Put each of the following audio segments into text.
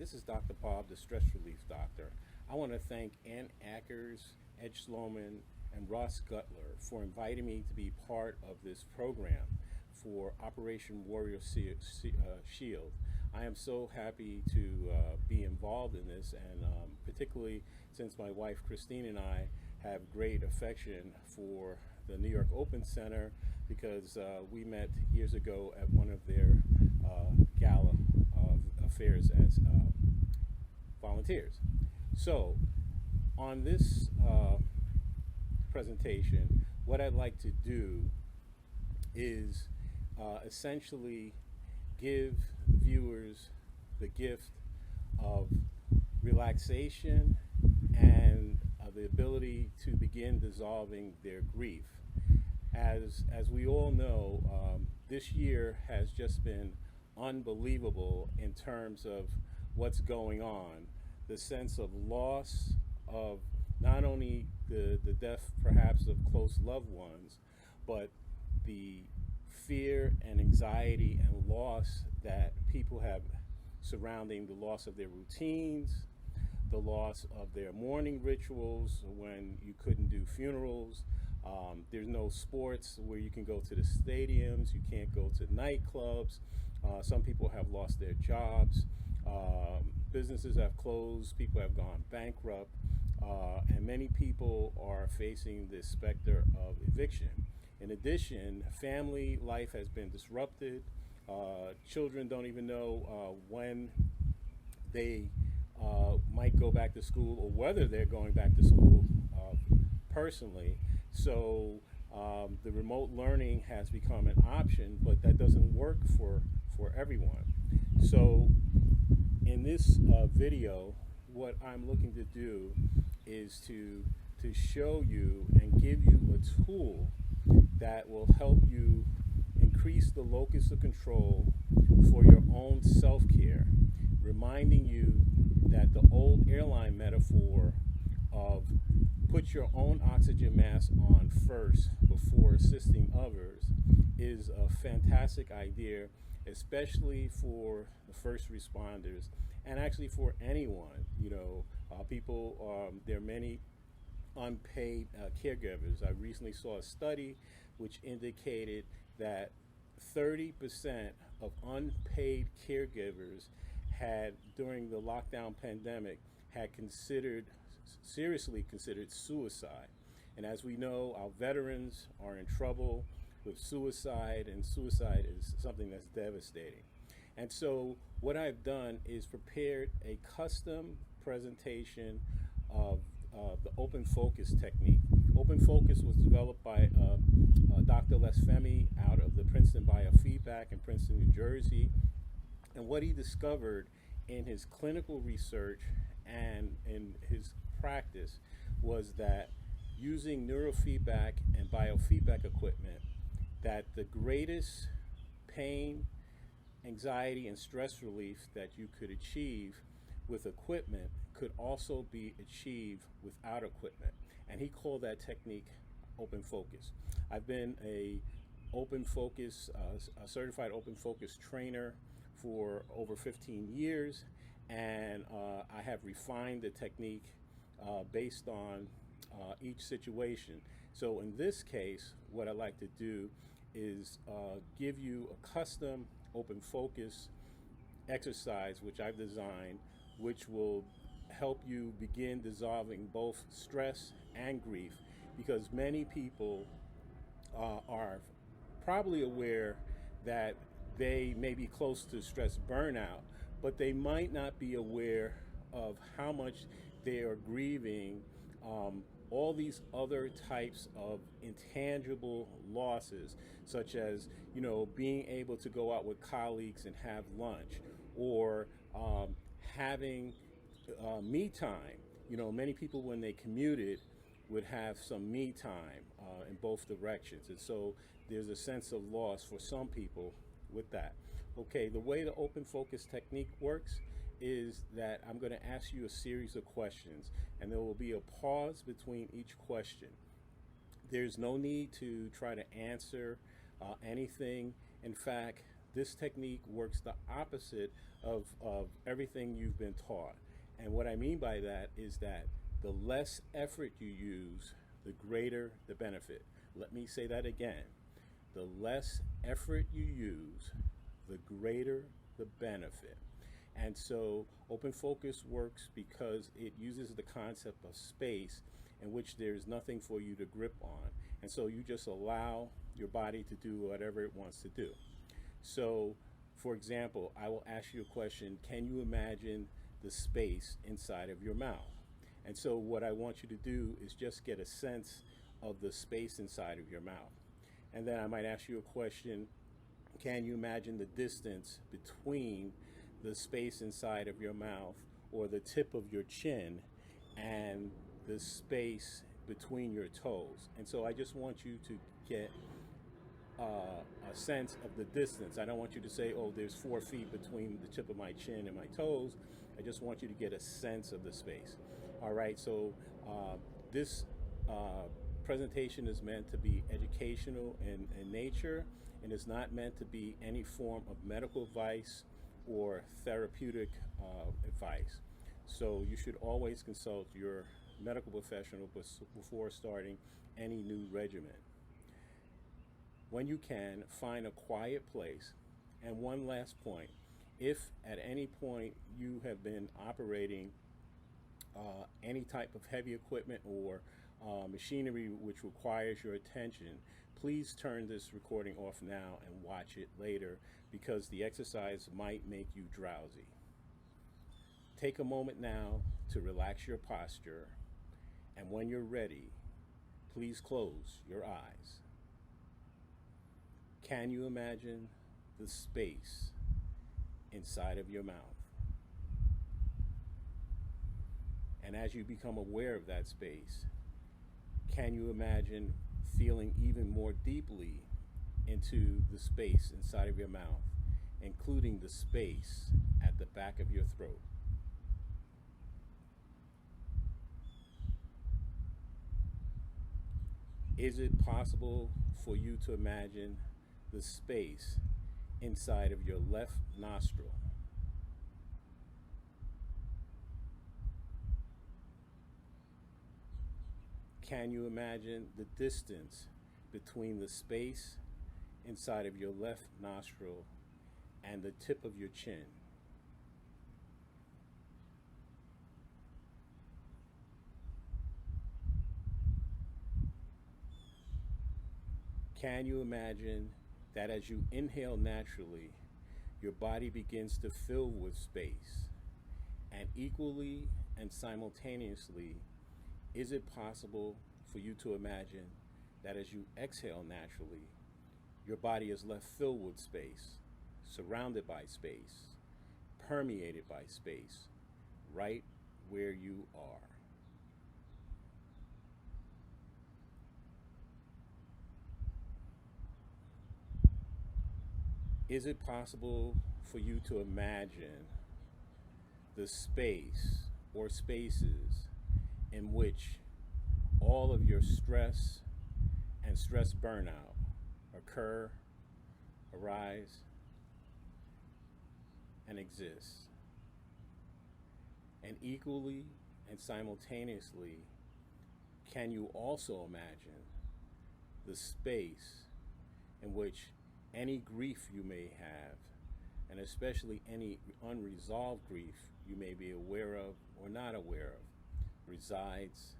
This is Dr. Bob, the Stress Relief Doctor. I want to thank Ann Ackers, Ed Schloman, and Ross Gutler for inviting me to be part of this program for Operation Warrior Shield. I am so happy to be involved in this, and particularly since my wife Christine and I have great affection for the New York Open Center because we met years ago at one of their gala affairs as volunteers. So, on this presentation, what I'd like to do is essentially give viewers the gift of relaxation and the ability to begin dissolving their grief. As we all know, this year has just been unbelievable in terms of what's going on. The sense of loss of not only the death perhaps of close loved ones, but the fear and anxiety and loss that people have surrounding the loss of their routines, the loss of their mourning rituals when you couldn't do funerals. There's no sports where you can go to the stadiums, you can't go to nightclubs. Some people have lost their jobs. Businesses have closed, people have gone bankrupt, and many people are facing this specter of eviction. In addition, family life has been disrupted. Children don't even know when they might go back to school or whether they're going back to school personally. So the remote learning has become an option, but that doesn't work for everyone. So in this video, what I'm looking to do is to show you and give you a tool that will help you increase the locus of control for your own self-care, reminding you that the old airline metaphor of put your own oxygen mask on first before assisting others is a fantastic idea, especially for the first responders and actually for anyone. There are many unpaid caregivers. I recently saw a study which indicated that 30% of unpaid caregivers had, during the lockdown pandemic, had seriously considered suicide. And as we know, our veterans are in trouble with suicide, and suicide is something that's devastating. And so what I've done is prepared a custom presentation of the open focus technique. Open focus was developed by Dr. Les Femi out of the Princeton Biofeedback in Princeton, New Jersey. And what he discovered in his clinical research and in his practice was that using neurofeedback and biofeedback equipment, that the greatest pain, anxiety, and stress relief that you could achieve with equipment could also be achieved without equipment. And he called that technique open focus. I've been a certified open focus trainer for over 15 years, and I have refined the technique based on each situation. So in this case, what I like to do is give you a custom open focus exercise which I've designed, which will help you begin dissolving both stress and grief, because many people are probably aware that they may be close to stress burnout, but they might not be aware of how much they are grieving all these other types of intangible losses, such as being able to go out with colleagues and have lunch, or having me time. Many people when they commuted would have some me time in both directions, and so there's a sense of loss for some people with that. Okay, the way the open focus technique works is that I'm going to ask you a series of questions, and there will be a pause between each question. There's no need to try to answer anything. In fact, this technique works the opposite of everything you've been taught. And what I mean by that is that the less effort you use, the greater the benefit. Let me say that again. The less effort you use, the greater the benefit. And so open focus works because it uses the concept of space in which there's nothing for you to grip on. And so you just allow your body to do whatever it wants to do. So, for example, I will ask you a question: can you imagine the space inside of your mouth? And so, what I want you to do is just get a sense of the space inside of your mouth. And then I might ask you a question: can you imagine the distance between the space inside of your mouth, or the tip of your chin, and the space between your toes? And so I just want you to get a sense of the distance. I don't want you to say, oh, there's 4 feet between the tip of my chin and my toes. I just want you to get a sense of the space. All right, so this presentation is meant to be educational in nature, and is not meant to be any form of medical advice or therapeutic advice. So you should always consult your medical professional before starting any new regimen. When you can, find a quiet place. And one last point: if at any point you have been operating any type of heavy equipment or machinery which requires your attention, please turn this recording off now and watch it later, because the exercise might make you drowsy. Take a moment now to relax your posture, and when you're ready, please close your eyes. Can you imagine the space inside of your mouth? And as you become aware of that space, can you imagine feeling even more deeply into the space inside of your mouth, including the space at the back of your throat? Is it possible for you to imagine the space inside of your left nostril? Can you imagine the distance between the space inside of your left nostril and the tip of your chin? Can you imagine that as you inhale naturally, your body begins to fill with space? And equally and simultaneously, is it possible for you to imagine that as you exhale naturally, your body is left filled with space, surrounded by space, permeated by space, right where you are? Is it possible for you to imagine the space or spaces in which all of your stress and stress burnout occur, arise, and exist? And equally and simultaneously, can you also imagine the space in which any grief you may have, and especially any unresolved grief you may be aware of or not aware of, resides,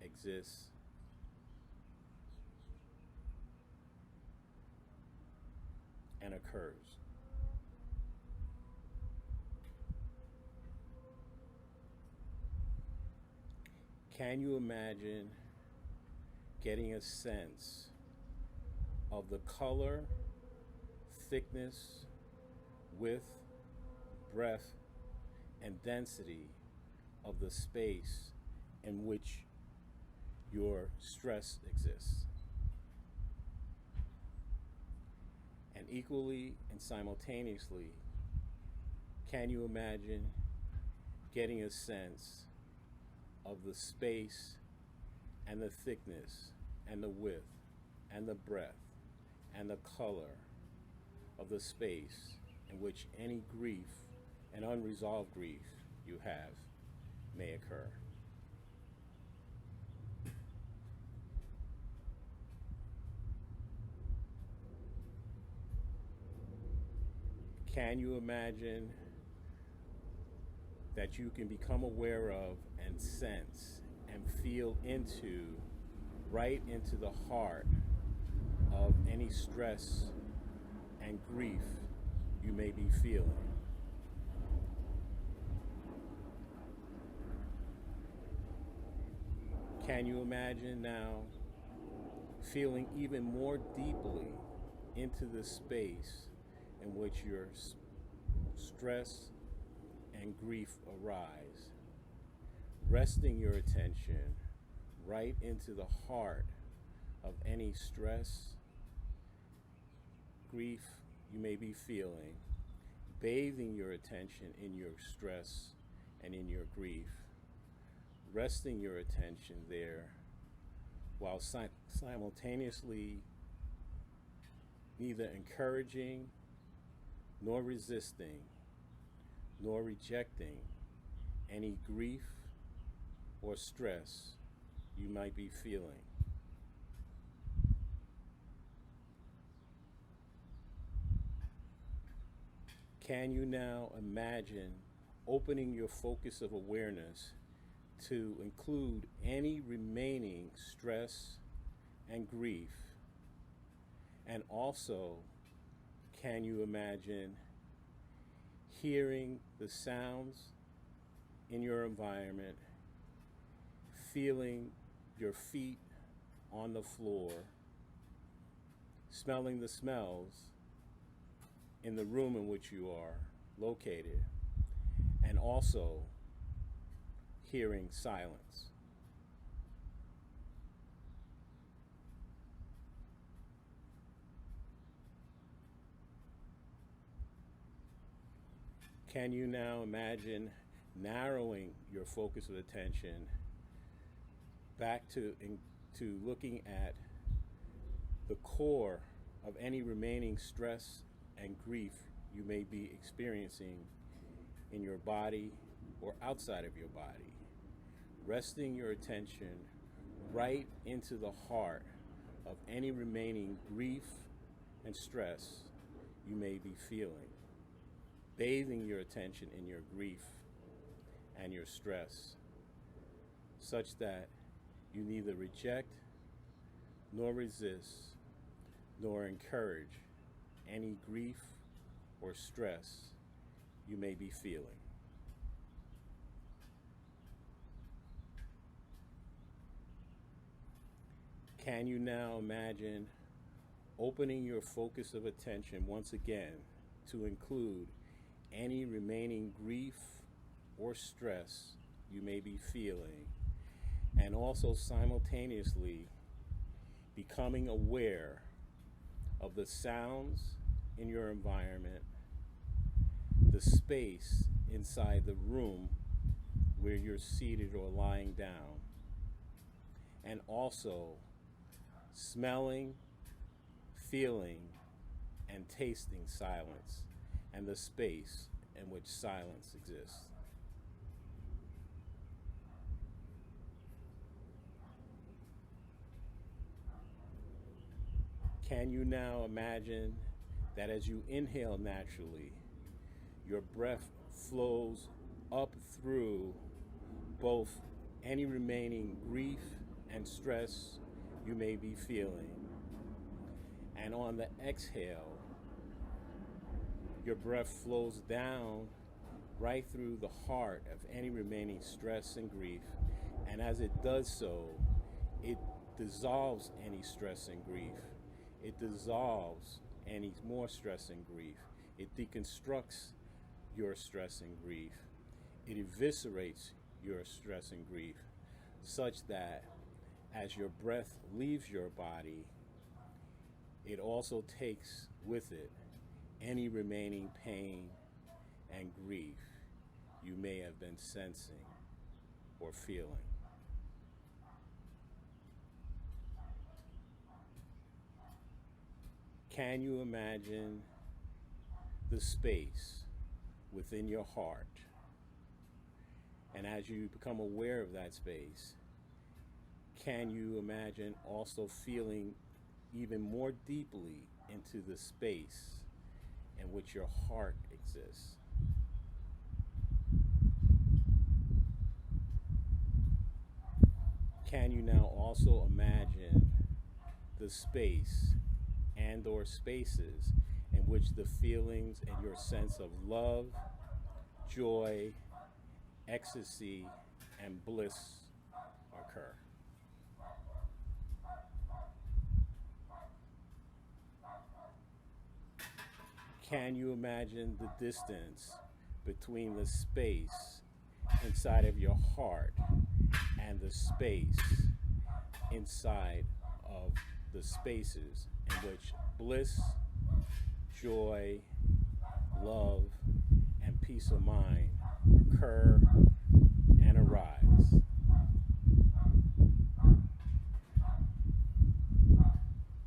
exists, and occurs? Can you imagine getting a sense of the color, thickness, width, breadth, and density of the space in which your stress exists? And equally and simultaneously, can you imagine getting a sense of the space and the thickness and the width and the breadth and the color of the space in which any grief and unresolved grief you have may occur. Can you imagine that you can become aware of and sense and feel into, right into the heart of any stress and grief you may be feeling? Can you imagine now feeling even more deeply into the space in which your stress and grief arise, resting your attention right into the heart of any stress, grief you may be feeling, bathing your attention in your stress and in your grief, resting your attention there while simultaneously neither encouraging nor resisting nor rejecting any grief or stress you might be feeling. Can you now imagine opening your focus of awareness to include any remaining stress and grief? And also, can you imagine hearing the sounds in your environment, feeling your feet on the floor, smelling the smells in the room in which you are located, and also hearing silence? Can you now imagine narrowing your focus of attention back to looking at the core of any remaining stress and grief you may be experiencing in your body or outside of your body, resting your attention right into the heart of any remaining grief and stress you may be feeling, bathing your attention in your grief and your stress, such that you neither reject nor resist nor encourage any grief or stress you may be feeling. Can you now imagine opening your focus of attention once again to include any remaining grief or stress you may be feeling, and also simultaneously becoming aware of the sounds in your environment, the space inside the room where you're seated or lying down, and also smelling, feeling, and tasting silence and the space in which silence exists? Can you now imagine that as you inhale naturally, your breath flows up through both any remaining grief and stress you may be feeling, and on the exhale, your breath flows down right through the heart of any remaining stress and grief, and as it does so, it dissolves any stress and grief. It dissolves any more stress and grief. It deconstructs your stress and grief. It eviscerates your stress and grief, such that as your breath leaves your body, it also takes with it any remaining pain and grief you may have been sensing or feeling. Can you imagine the space within your heart. And as you become aware of that space, can you imagine also feeling even more deeply into the space in which your heart exists? Can you now also imagine the space and or spaces in which the feelings and your sense of love, joy, ecstasy, and bliss occur? Can you imagine the distance between the space inside of your heart and the space inside of the spaces in which bliss, joy, love, and peace of mind occur and arise?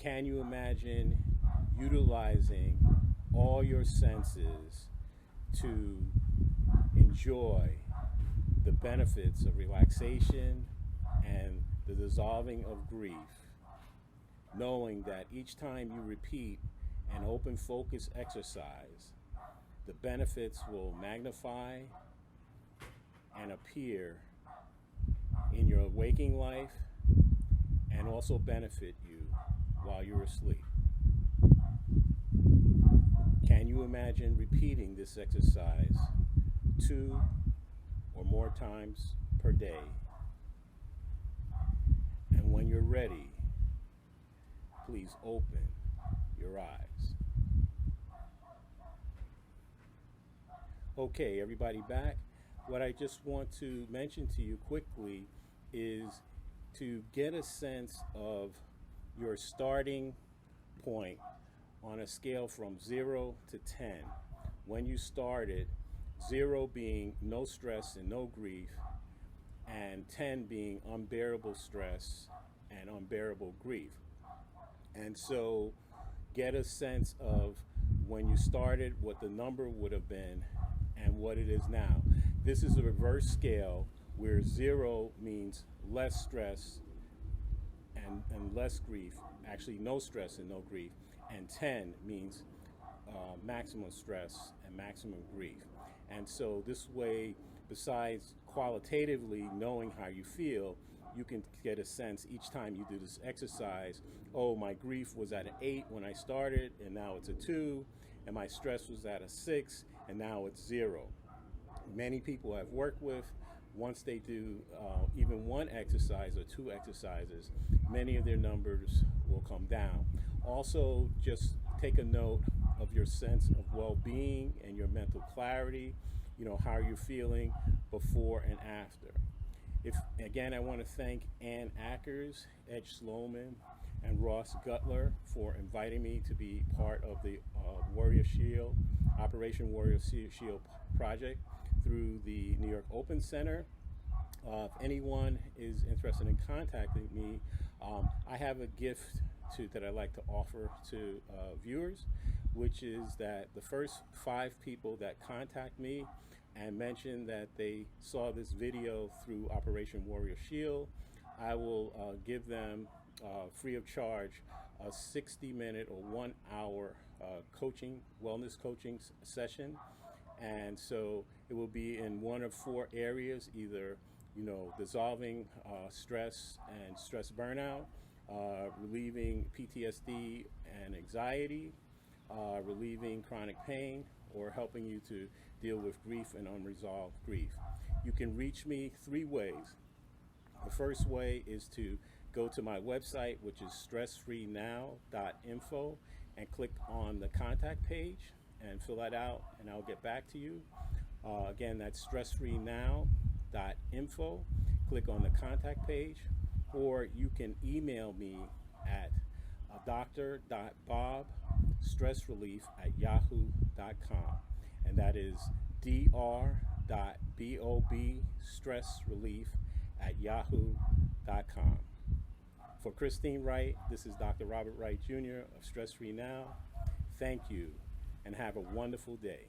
Can you imagine utilizing all your senses to enjoy the benefits of relaxation and the dissolving of grief, knowing that each time you repeat an open focus exercise, the benefits will magnify and appear in your waking life and also benefit you while you're asleep? Can you imagine repeating this exercise 2 or more times per day? And when you're ready, please open your eyes. Okay, everybody back. What I just want to mention to you quickly is to get a sense of your starting point on a scale from 0 to 10. When you started, 0 being no stress and no grief, and 10 being unbearable stress and unbearable grief. And so get a sense of when you started, what the number would have been and what it is now. This is a reverse scale where 0 means less stress and less grief, actually no stress and no grief, and 10 means maximum stress and maximum grief. And so this way, besides qualitatively knowing how you feel, you can get a sense each time you do this exercise. Oh, my grief was at an 8 when I started, and now it's a 2, and my stress was at a 6, and now it's 0. Many people I've worked with, once they do even one exercise or 2 exercises, many of their numbers will come down. Also, just take a note of your sense of well-being and your mental clarity, how you're feeling before and after. Again, I want to thank Ann Ackers, Edge Sloman, and Ross Gutler for inviting me to be part of the Warrior Shield, Operation Warrior Shield project through the New York Open Center. If anyone is interested in contacting me, I have a gift that I'd like to offer to viewers, which is that the first 5 people that contact me and mention that they saw this video through Operation Warrior Shield, I will give them free of charge a 60-minute or 1-hour wellness coaching session. And so it will be in one of 4 areas, either dissolving stress and stress burnout, relieving PTSD and anxiety, relieving chronic pain, or helping you to deal with grief and unresolved grief. You can reach me 3 ways. The first way is to go to my website, which is stressfreenow.info, and click on the contact page and fill that out, and I'll get back to you. Again, that's stressfreenow.info. Click on the contact page, or you can email me at dr.bobstressrelief@yahoo.com, and that is dr.bobstressrelief@yahoo.com. For Christine Wright, this is Dr. Robert Wright Jr. of Stress Free Now. Thank you, and have a wonderful day.